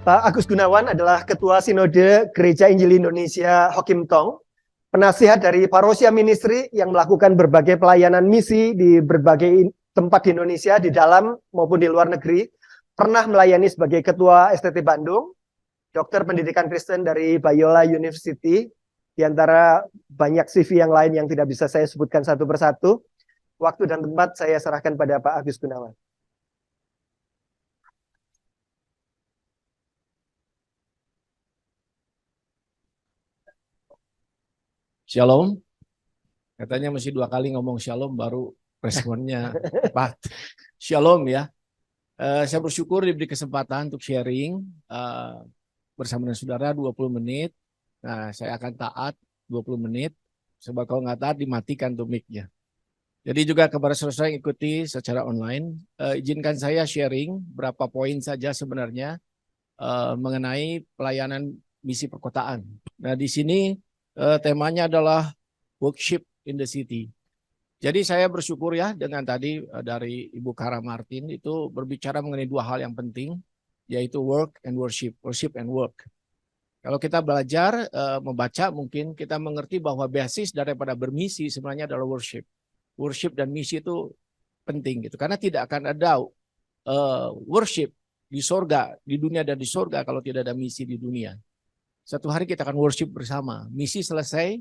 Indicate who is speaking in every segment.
Speaker 1: Pak Agus Gunawan adalah Ketua Sinode Gereja Injil Indonesia Hokim Tong, penasihat dari Parosia Ministry yang melakukan berbagai pelayanan misi di berbagai tempat di Indonesia, di dalam maupun di luar negeri, pernah melayani sebagai Ketua STT Bandung, Dokter Pendidikan Kristen dari Biola University, di antara banyak CV yang lain yang tidak bisa saya sebutkan satu persatu. Waktu dan tempat saya serahkan pada Pak Agus Gunawan.
Speaker 2: Shalom. Katanya mesti 2 kali ngomong shalom baru responnya tepat. Shalom ya. Saya bersyukur diberi kesempatan untuk sharing bersama dengan saudara 20 menit. Nah, saya akan taat 20 menit. Sebab kalau nggak taat dimatikan tuh mic-nya. Jadi juga kepada saudara yang ikuti secara online, izinkan saya sharing berapa poin saja sebenarnya mengenai pelayanan misi perkotaan. Nah, di sini temanya adalah worship in the city. Jadi saya bersyukur ya dengan tadi dari Ibu Kara Martin itu berbicara mengenai 2 hal yang penting, yaitu work and worship, worship and work. Kalau kita belajar membaca mungkin kita mengerti bahwa basis daripada bermisi sebenarnya adalah worship. Worship dan misi itu penting gitu, karena tidak akan ada worship di sorga, di dunia dan di sorga kalau tidak ada misi di dunia. Satu hari kita akan worship bersama, misi selesai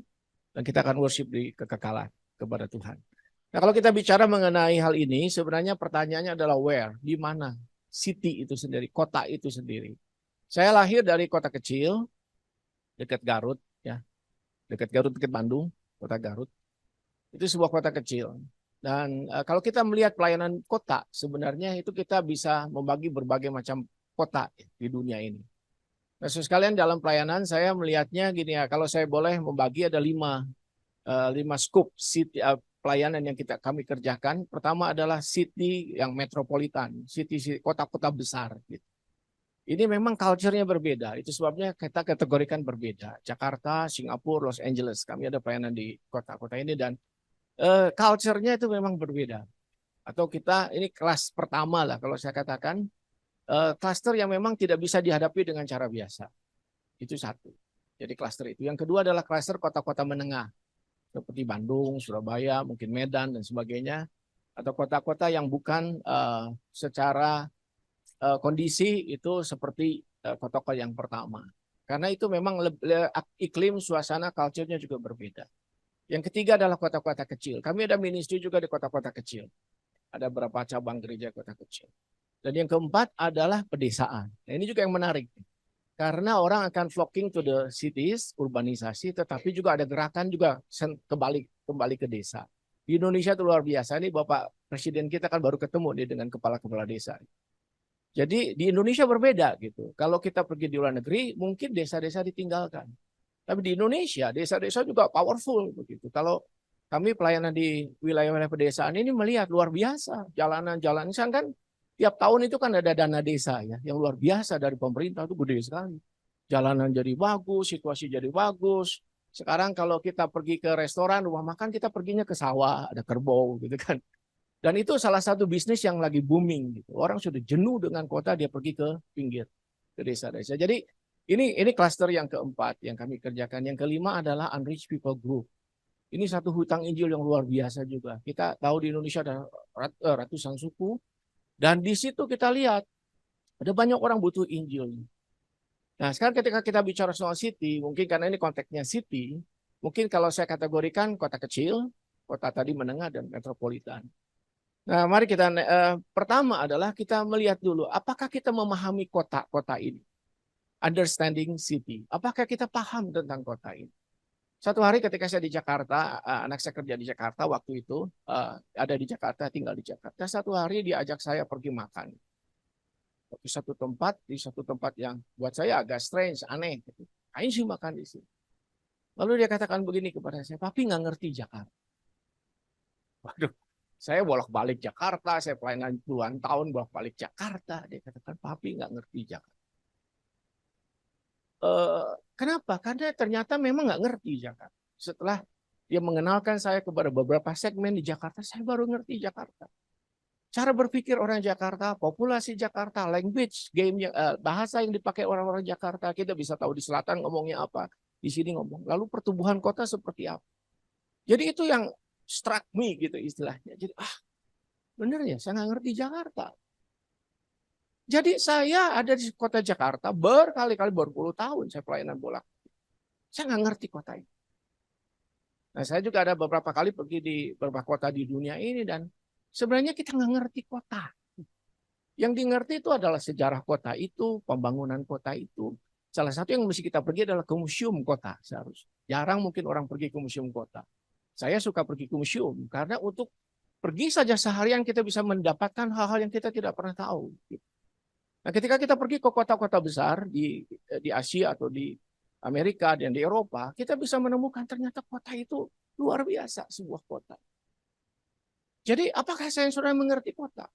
Speaker 2: dan kita akan worship di kekekalan kepada Tuhan. Nah, kalau kita bicara mengenai hal ini, sebenarnya pertanyaannya adalah where, di mana city itu sendiri, kota itu sendiri. Saya lahir dari kota kecil dekat Garut, ya, dekat Garut, dekat Bandung, kota Garut. Itu sebuah kota kecil. Dan kalau kita melihat pelayanan kota, sebenarnya itu kita bisa membagi berbagai macam kota di dunia ini. Nah, sekalian dalam pelayanan saya melihatnya gini ya, kalau saya boleh membagi ada 5 scoop city, pelayanan yang kami kerjakan. Pertama adalah city yang metropolitan, city kota-kota besar. Gitu. Ini memang culture-nya berbeda, itu sebabnya kita kategorikan berbeda. Jakarta, Singapura, Los Angeles, kami ada pelayanan di kota-kota ini dan culture-nya itu memang berbeda. Atau kita, ini kelas pertama lah kalau saya katakan, cluster yang memang tidak bisa dihadapi dengan cara biasa. Itu satu. Jadi cluster itu. Yang kedua adalah cluster kota-kota menengah. Seperti Bandung, Surabaya, mungkin Medan, dan sebagainya. Atau kota-kota yang bukan secara kondisi itu seperti kota-kota yang pertama. Karena itu memang iklim, suasana, culture-nya juga berbeda. Yang ketiga adalah kota-kota kecil. Kami ada ministry juga di kota-kota kecil. Ada beberapa cabang gereja kota kecil. Dan yang keempat adalah pedesaan. Nah, ini juga yang menarik. Karena orang akan flocking to the cities, urbanisasi, tetapi juga ada gerakan juga kembali ke desa. Di Indonesia itu luar biasa. Ini Bapak Presiden kita kan baru ketemu nih dengan kepala-kepala desa. Jadi di Indonesia berbeda gitu. Kalau kita pergi di luar negeri, mungkin desa-desa ditinggalkan. Tapi di Indonesia, desa-desa juga powerful begitu. Kalau kami pelayanan di wilayah-wilayah pedesaan ini melihat luar biasa. Jalanan-jalanan, kan tiap tahun itu kan ada dana desa ya, yang luar biasa dari pemerintah itu gede sekali. Jalanan jadi bagus, situasi jadi bagus. Sekarang kalau kita pergi ke restoran, rumah makan, kita perginya ke sawah, ada kerbau gitu kan. Dan itu salah satu bisnis yang lagi booming gitu. Orang sudah jenuh dengan kota, dia pergi ke pinggir, ke desa-desa. Jadi ini klaster yang keempat yang kami kerjakan. Yang kelima adalah Unreached People Group. Ini satu hutang Injil yang luar biasa juga. Kita tahu di Indonesia ada ratusan suku. Dan di situ kita lihat ada banyak orang butuh Injil. Nah, sekarang ketika kita bicara soal city, mungkin karena ini konteksnya city, mungkin kalau saya kategorikan kota kecil, kota tadi menengah dan metropolitan. Nah, mari kita pertama adalah kita melihat dulu apakah kita memahami kota-kota ini. Understanding city. Apakah kita paham tentang kota ini? Satu hari ketika saya di Jakarta, anak saya kerja di Jakarta waktu itu, ada di Jakarta, tinggal di Jakarta. Satu hari dia ajak saya pergi makan. Di satu tempat yang buat saya agak strange, aneh. Ayo sih makan di sini. Lalu dia katakan begini kepada saya, Papi nggak ngerti Jakarta. Waduh, saya bolak-balik Jakarta, saya pelayanan puluhan tahun bolak-balik Jakarta. Dia katakan, Papi nggak ngerti Jakarta. Kenapa? Karena ternyata memang nggak ngerti Jakarta. Setelah dia mengenalkan saya kepada beberapa segmen di Jakarta, saya baru ngerti Jakarta. cara berpikir orang Jakarta, populasi Jakarta, language, bahasa yang dipakai orang-orang Jakarta, kita bisa tahu di selatan ngomongnya apa, di sini ngomong. Lalu pertumbuhan kota seperti apa. Jadi itu yang struck me gitu istilahnya. Jadi bener ya, saya nggak ngerti Jakarta. Jadi saya ada di kota Jakarta berkali-kali, berpuluh tahun saya pelayanan bolak. Saya nggak ngerti kota ini. Nah, saya juga ada beberapa kali pergi di beberapa kota di dunia ini dan sebenarnya kita nggak ngerti kota. Yang dimengerti itu adalah sejarah kota itu, pembangunan kota itu. Salah satu yang mesti kita pergi adalah ke museum kota seharusnya. Jarang mungkin orang pergi ke museum kota. Saya suka pergi ke museum karena untuk pergi saja seharian kita bisa mendapatkan hal-hal yang kita tidak pernah tahu. Nah, ketika kita pergi ke kota-kota besar di Asia atau di Amerika dan di Eropa, kita bisa menemukan ternyata kota itu luar biasa, sebuah kota. Jadi, apakah saya sudah mengerti kota?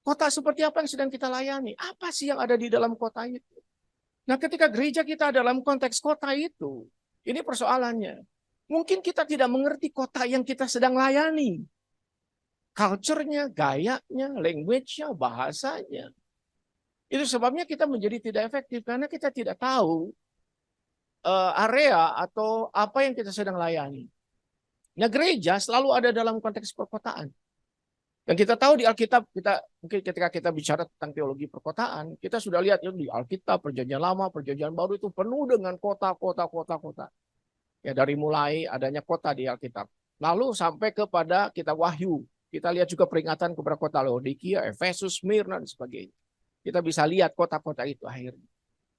Speaker 2: Kota seperti apa yang sedang kita layani? Apa sih yang ada di dalam kota itu? Nah, ketika gereja kita dalam konteks kota itu, ini persoalannya. Mungkin kita tidak mengerti kota yang kita sedang layani. Culture-nya, gayanya, language-nya, bahasanya. Itu sebabnya kita menjadi tidak efektif karena kita tidak tahu area atau apa yang kita sedang layani. Nah, gereja selalu ada dalam konteks perkotaan. Dan kita tahu di Alkitab, mungkin ketika kita bicara tentang teologi perkotaan, kita sudah lihat ya, di Alkitab, Perjanjian Lama, Perjanjian Baru itu penuh dengan kota-kota. Ya, dari mulai adanya kota di Alkitab. Lalu sampai kepada kitab Wahyu. Kita lihat juga peringatan kepada kota Laodikia, Efesus, Smyrna, dan sebagainya. Kita bisa lihat kota-kota itu akhirnya.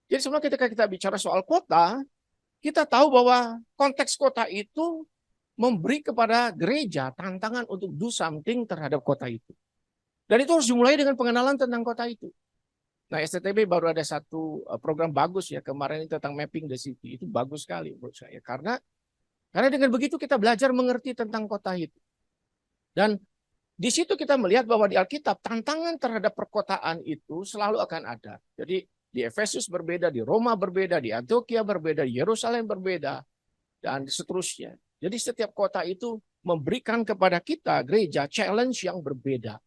Speaker 2: Jadi sebenarnya ketika kita bicara soal kota, kita tahu bahwa konteks kota itu memberi kepada gereja tantangan untuk do something terhadap kota itu. Dan itu harus dimulai dengan pengenalan tentang kota itu. Nah, STTB baru ada satu program bagus ya kemarin tentang mapping the city. Itu bagus sekali menurut saya. Karena dengan begitu kita belajar mengerti tentang kota itu. Dan di situ kita melihat bahwa di Alkitab tantangan terhadap perkotaan itu selalu akan ada. Jadi di Efesus berbeda, di Roma berbeda, di Antioquia berbeda, di Yerusalem berbeda, dan seterusnya. Jadi setiap kota itu memberikan kepada kita gereja challenge yang berbeda.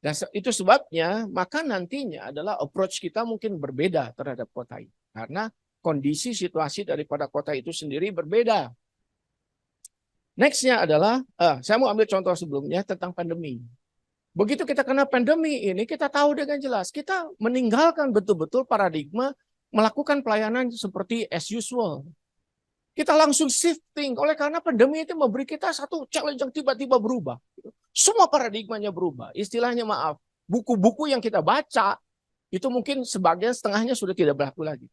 Speaker 2: Dan itu sebabnya maka nantinya adalah approach kita mungkin berbeda terhadap kota itu. Karena kondisi situasi daripada kota itu sendiri berbeda. Nextnya adalah, saya mau ambil contoh sebelumnya tentang pandemi. Begitu kita kena pandemi ini, kita tahu dengan jelas, kita meninggalkan betul-betul paradigma melakukan pelayanan seperti as usual. Kita langsung shifting, oleh karena pandemi itu memberi kita satu challenge yang tiba-tiba berubah. Semua paradigmanya berubah. Istilahnya maaf, buku-buku yang kita baca, itu mungkin sebagian setengahnya sudah tidak berlaku lagi.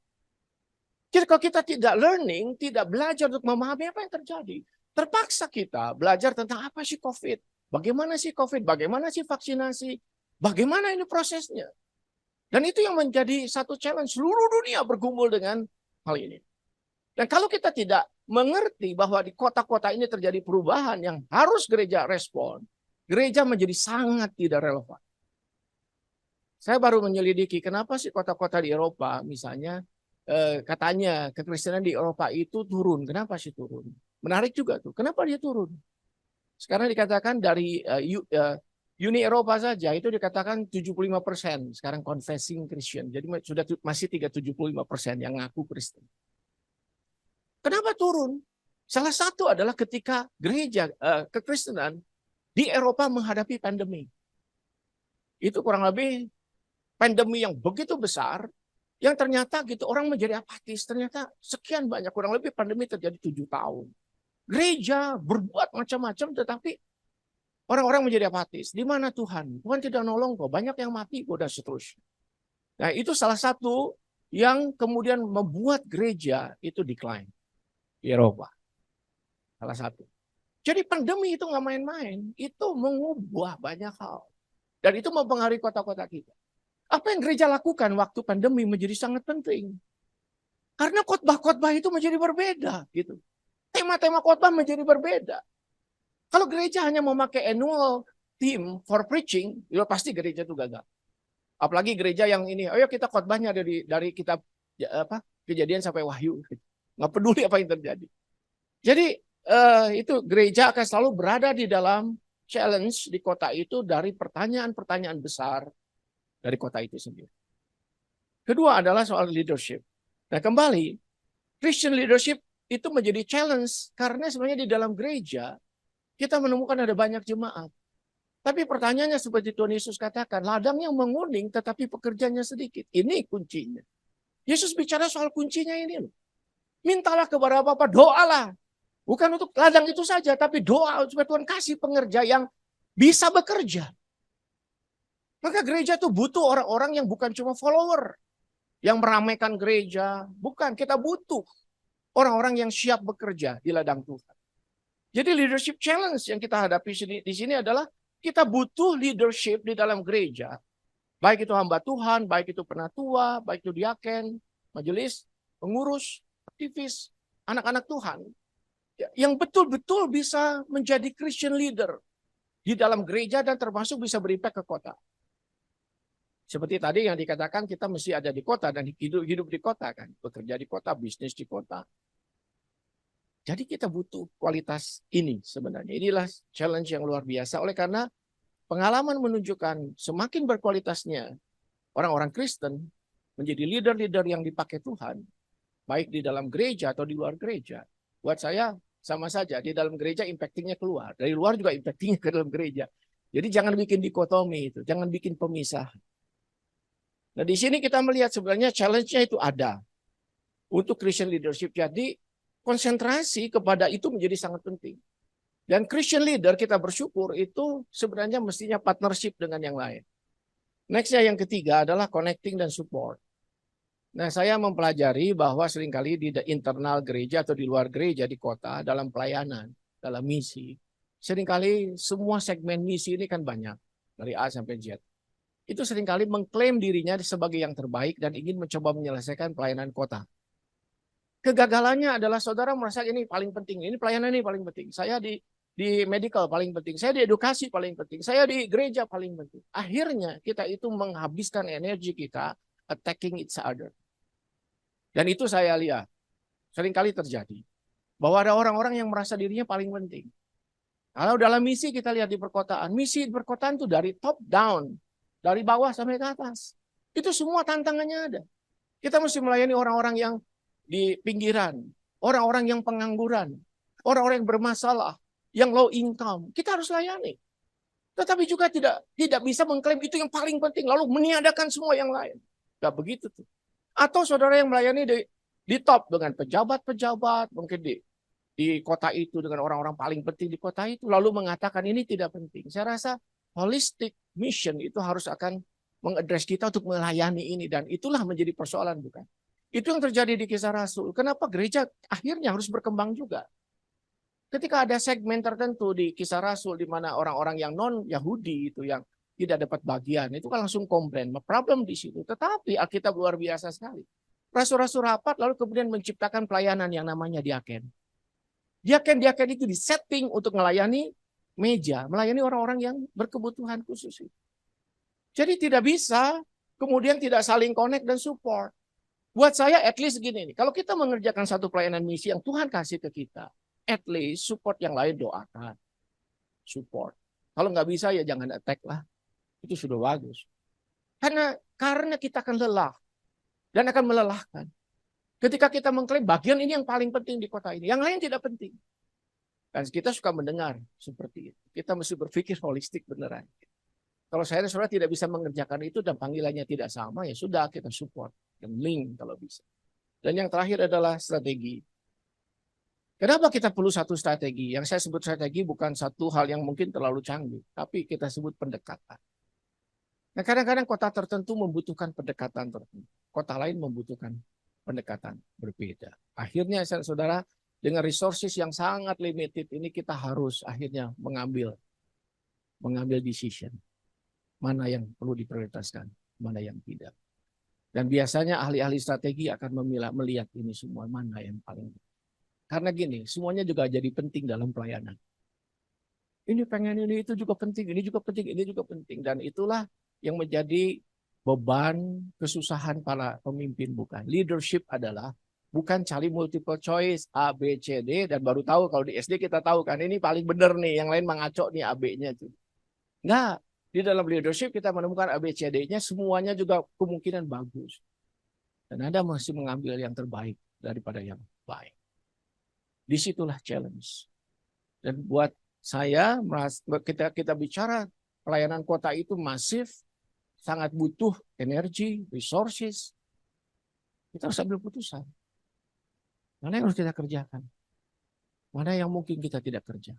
Speaker 2: Jadi kalau kita tidak learning, tidak belajar untuk memahami apa yang terjadi, terpaksa kita belajar tentang apa sih COVID. Bagaimana sih COVID, bagaimana sih vaksinasi, bagaimana ini prosesnya. Dan itu yang menjadi satu challenge seluruh dunia bergumul dengan hal ini. Dan kalau kita tidak mengerti bahwa di kota-kota ini terjadi perubahan yang harus gereja respon, gereja menjadi sangat tidak relevan. Saya baru menyelidiki kenapa sih kota-kota di Eropa misalnya katanya kekristenan di Eropa itu turun. Kenapa sih turun? Menarik juga tuh. Kenapa dia turun? Sekarang dikatakan dari Uni Eropa saja itu dikatakan 75% sekarang confessing Christian. Jadi sudah masih 75% yang ngaku Kristen. Kenapa turun? Salah satu adalah ketika gereja kekristenan di Eropa menghadapi pandemi. Itu kurang lebih pandemi yang begitu besar yang ternyata gitu orang menjadi apatis. Ternyata sekian banyak, kurang lebih pandemi terjadi 7 tahun. Gereja berbuat macam-macam tetapi orang-orang menjadi apatis. Di mana Tuhan? Tuhan tidak nolong kok. Banyak yang mati kok dan seterusnya. Nah, itu salah satu yang kemudian membuat gereja itu decline di Eropa. Salah satu. Jadi pandemi itu nggak main-main. Itu mengubah banyak hal. Dan itu mempengaruhi kota-kota kita. Apa yang gereja lakukan waktu pandemi menjadi sangat penting. Karena khotbah-khotbah itu menjadi berbeda gitu. Tema-tema khotbah menjadi berbeda. Kalau gereja hanya memakai annual theme for preaching, ya pasti gereja itu gagal. Apalagi gereja yang ini, ayo kita khotbahnya dari kitab Kejadian sampai Wahyu. Nggak peduli apa yang terjadi. Jadi itu gereja akan selalu berada di dalam challenge di kota itu dari pertanyaan-pertanyaan besar dari kota itu sendiri. Kedua adalah soal leadership. Nah kembali, Christian leadership itu menjadi challenge karena sebenarnya di dalam gereja kita menemukan ada banyak jemaat. Tapi pertanyaannya seperti Tuhan Yesus katakan, ladang yang menguning tetapi pekerjanya sedikit. Ini kuncinya. Yesus bicara soal kuncinya ini loh. Mintalah kepada Bapa, doalah. Bukan untuk ladang itu saja, tapi doa supaya Tuhan kasih pengerja yang bisa bekerja. Maka gereja itu butuh orang-orang yang bukan cuma follower. Yang meramaikan gereja. Bukan, kita butuh orang-orang yang siap bekerja di ladang Tuhan. Jadi leadership challenge yang kita hadapi di sini adalah kita butuh leadership di dalam gereja. Baik itu hamba Tuhan, baik itu penatua, baik itu diaken, majelis, pengurus, aktivis, anak-anak Tuhan. Yang betul-betul bisa menjadi Christian leader di dalam gereja dan termasuk bisa berimpact ke kota. Seperti tadi yang dikatakan kita mesti ada di kota dan hidup di kota kan. Bekerja di kota, bisnis di kota. Jadi kita butuh kualitas ini sebenarnya. Inilah challenge yang luar biasa. Oleh karena pengalaman menunjukkan semakin berkualitasnya orang-orang Kristen menjadi leader-leader yang dipakai Tuhan. Baik di dalam gereja atau di luar gereja. Buat saya sama saja. Di dalam gereja impactingnya keluar. Dari luar juga impactingnya ke dalam gereja. Jadi jangan bikin dikotomi itu. Jangan bikin pemisah. Nah di sini kita melihat sebenarnya challenge-nya itu ada. Untuk Christian leadership. Jadi konsentrasi kepada itu menjadi sangat penting. Dan Christian leader kita bersyukur itu sebenarnya mestinya partnership dengan yang lain. Nextnya yang ketiga adalah connecting dan support. Nah saya mempelajari bahwa seringkali di internal gereja atau di luar gereja di kota dalam pelayanan, dalam misi. Seringkali semua segmen misi ini kan banyak. Dari A sampai Z. Itu seringkali mengklaim dirinya sebagai yang terbaik dan ingin mencoba menyelesaikan pelayanan kota. Kegagalannya adalah saudara merasa ini paling penting, ini pelayanan ini paling penting. Saya di medical paling penting, saya di edukasi paling penting, saya di gereja paling penting. Akhirnya kita itu menghabiskan energi kita attacking each other. Dan itu saya lihat seringkali terjadi. Bahwa ada orang-orang yang merasa dirinya paling penting. Kalau dalam misi kita lihat di perkotaan, misi di perkotaan itu dari top down. Dari bawah sampai ke atas. Itu semua tantangannya ada. Kita mesti melayani orang-orang yang di pinggiran. Orang-orang yang pengangguran. Orang-orang yang bermasalah. Yang low income. Kita harus layani. Tetapi juga tidak bisa mengklaim itu yang paling penting. Lalu meniadakan semua yang lain. Gak begitu tuh. Atau saudara yang melayani di top dengan pejabat-pejabat. Mungkin di kota itu dengan orang-orang paling penting di kota itu. Lalu mengatakan ini tidak penting. Saya rasa holistic mission itu harus akan mengadres kita untuk melayani ini. Dan itulah menjadi persoalan bukan? Itu yang terjadi di Kisah Rasul. Kenapa gereja akhirnya harus berkembang juga? Ketika ada segmen tertentu di Kisah Rasul di mana orang-orang yang non-Yahudi itu yang tidak dapat bagian, itu kan langsung komplain. Problem di situ. Tetapi Alkitab luar biasa sekali. Rasul-rasul rapat lalu kemudian menciptakan pelayanan yang namanya diaken. Diaken itu disetting untuk melayani meja, melayani orang-orang yang berkebutuhan khusus. Jadi tidak bisa kemudian tidak saling connect dan support. Buat saya at least gini nih, kalau kita mengerjakan satu pelayanan misi yang Tuhan kasih ke kita, at least support yang lain doakan. Support. Kalau nggak bisa ya jangan attack lah. Itu sudah bagus. Karena kita akan lelah dan akan melelahkan. Ketika kita mengklaim bagian ini yang paling penting di kota ini, yang lain tidak penting. Dan kita suka mendengar seperti itu. Kita mesti berpikir holistik beneran. Kalau saya dan saudara tidak bisa mengerjakan itu dan panggilannya tidak sama, ya sudah kita support dan link kalau bisa. Dan yang terakhir adalah strategi. Kenapa kita perlu satu strategi? Yang saya sebut strategi bukan satu hal yang mungkin terlalu canggih, tapi kita sebut pendekatan. Nah, kadang-kadang kota tertentu membutuhkan pendekatan tertentu. Kota lain membutuhkan pendekatan berbeda. Akhirnya saudara, dengan resources yang sangat limited ini kita harus akhirnya mengambil decision. Mana yang perlu diprioritaskan, mana yang tidak. Dan biasanya ahli-ahli strategi akan melihat ini semua, mana yang paling. Karena gini, semuanya juga jadi penting dalam pelayanan. Ini pengen ini, itu juga penting, ini juga penting, ini juga penting. Dan itulah yang menjadi beban, kesusahan para pemimpin bukan. Leadership adalah Bukan cari multiple choice A, B, C, D dan baru tahu kalau di SD kita tahu kan ini paling benar nih, yang lain mengaco nih A, B-nya itu. Enggak. Di dalam leadership kita menemukan A, B, C, D-nya semuanya juga kemungkinan bagus. Dan Anda masih mengambil yang terbaik daripada yang baik. Disitulah challenge. Dan buat saya, kita bicara pelayanan kota itu masif, sangat butuh energi, resources. Kita harus ambil putusan. Mana yang harus kita kerjakan? Mana yang mungkin kita tidak kerja?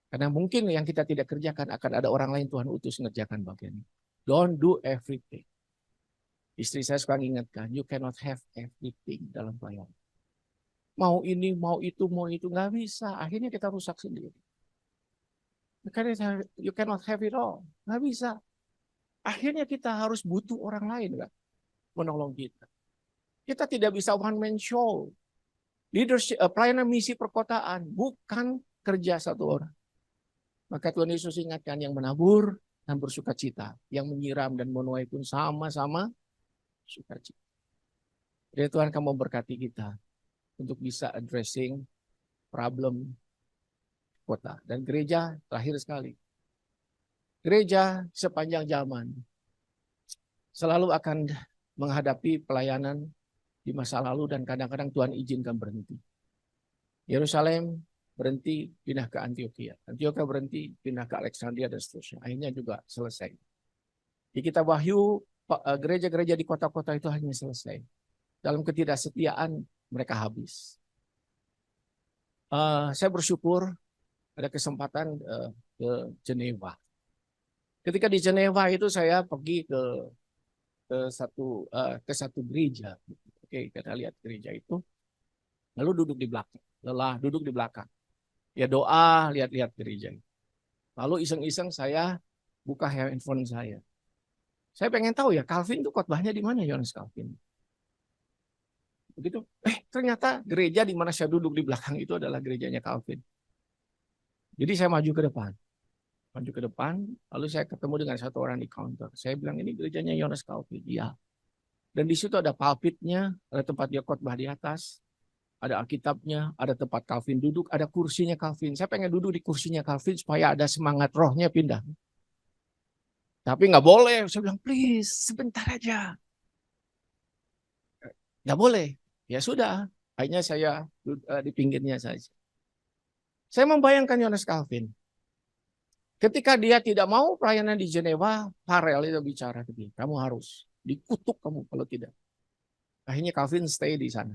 Speaker 2: Karena mungkin yang kita tidak kerjakan akan ada orang lain Tuhan utus mengerjakan bagian itu. Don't do everything. Istri saya suka mengingatkan, you cannot have everything dalam pelayanan. Mau ini, mau itu, nggak bisa. Akhirnya kita rusak sendiri. You cannot have it all. Nggak bisa. Akhirnya kita harus butuh orang lain kan, menolong kita. Kita tidak bisa one man show. Leadership, pelayanan misi perkotaan bukan kerja satu orang. Maka Tuhan Yesus ingatkan yang menabur dan bersuka cita, yang menyiram dan menuai pun sama-sama sukacita. Jadi Tuhan akan memberkati kita untuk bisa addressing problem kota. Dan gereja terakhir sekali. Gereja sepanjang zaman selalu akan menghadapi pelayanan di masa lalu dan kadang-kadang Tuhan izinkan berhenti. Yerusalem berhenti, pindah ke Antioquia. Antioquia berhenti, pindah ke Alexandria dan seterusnya. Akhirnya juga selesai. Di kitab Wahyu, gereja-gereja di kota-kota itu hanya selesai. Dalam ketidaksetiaan mereka habis. Saya bersyukur ada kesempatan ke Geneva. Ketika di Geneva itu saya pergi ke satu gereja. Oke, kita lihat gereja itu. Lalu duduk di belakang. Duduk di belakang. Ya doa, lihat-lihat gereja. Lalu iseng-iseng saya buka handphone saya. Saya pengen tahu ya, Calvin itu khotbahnya di mana, Yohanes Calvin. Begitu. Ternyata gereja di mana saya duduk di belakang itu adalah gerejanya Calvin. Jadi saya maju ke depan. Lalu saya ketemu dengan satu orang di counter. Saya bilang, ini gerejanya Yohanes Calvin. Iya. Dan di situ ada pulpitnya, ada tempat dia khotbah di atas, ada Alkitabnya, ada tempat Calvin duduk, ada kursinya Calvin. Saya pengen duduk di kursinya Calvin supaya ada semangat rohnya pindah. Tapi nggak boleh. Saya bilang, please, sebentar aja. Nggak boleh. Ya sudah. Akhirnya saya di pinggirnya saja. Saya membayangkan Yohanes Calvin. Ketika dia tidak mau pelayanan di Jenewa, Farel itu bicara ke dia, kamu harus dikutuk kamu kalau tidak. Akhirnya Calvin stay di sana.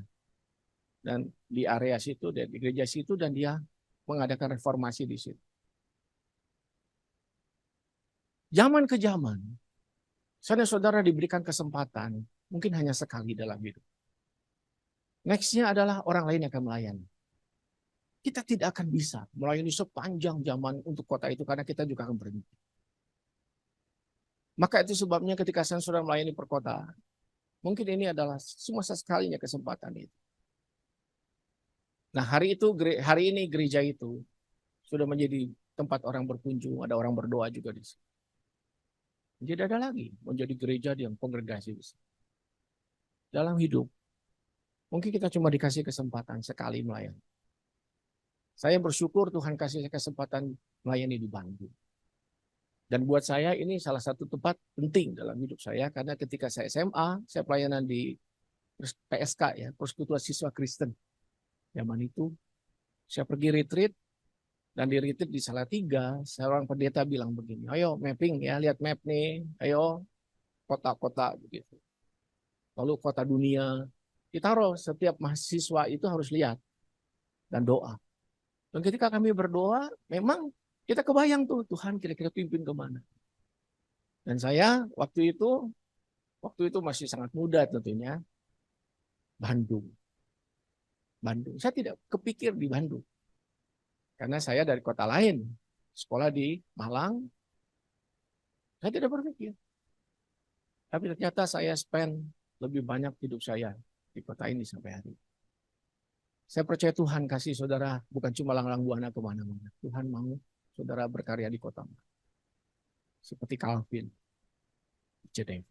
Speaker 2: Dan di area situ, di gereja situ, dan dia mengadakan reformasi di situ. Zaman ke zaman, saudara-saudara diberikan kesempatan, mungkin hanya sekali dalam hidup. Nextnya adalah orang lain yang akan melayani. Kita tidak akan bisa melayani sepanjang zaman untuk kota itu karena kita juga akan berhenti. Maka itu sebabnya ketika saudara melayani perkotaan, mungkin ini adalah semasa sekalinya kesempatan itu. Nah hari ini gereja itu sudah menjadi tempat orang berkunjung, ada orang berdoa juga di sini. Jadi ada lagi menjadi gereja yang kongregasi di sini. Dalam hidup, mungkin kita cuma dikasih kesempatan sekali melayani. Saya bersyukur Tuhan kasih kesempatan melayani di Bandung. Dan buat saya ini salah satu tempat penting dalam hidup saya karena ketika saya SMA, saya pelayanan di PSK ya, Persekutuan Siswa Kristen. Zaman itu saya pergi retreat dan di retreat di Salatiga, seorang pendeta bilang begini, ayo mapping ya, lihat map nih, ayo kota-kota begitu. Lalu kota dunia, ditaruh setiap mahasiswa itu harus lihat dan doa. Dan ketika kami berdoa, memang kita kebayang tuh Tuhan kira-kira pimpin kemana. Dan saya waktu itu masih sangat muda tentunya, Bandung. Saya tidak kepikir di Bandung. Karena saya dari kota lain, sekolah di Malang, saya tidak berpikir. Tapi ternyata saya spend lebih banyak hidup saya di kota ini sampai hari ini. Saya percaya Tuhan kasih saudara bukan cuma langlang buana kemana-mana. Tuhan mau saudara berkarya di kota. Seperti Calvin, Geneva.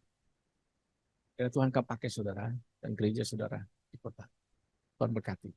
Speaker 2: Dan Tuhan akan pakai saudara dan gereja saudara di kota. Tuhan berkati.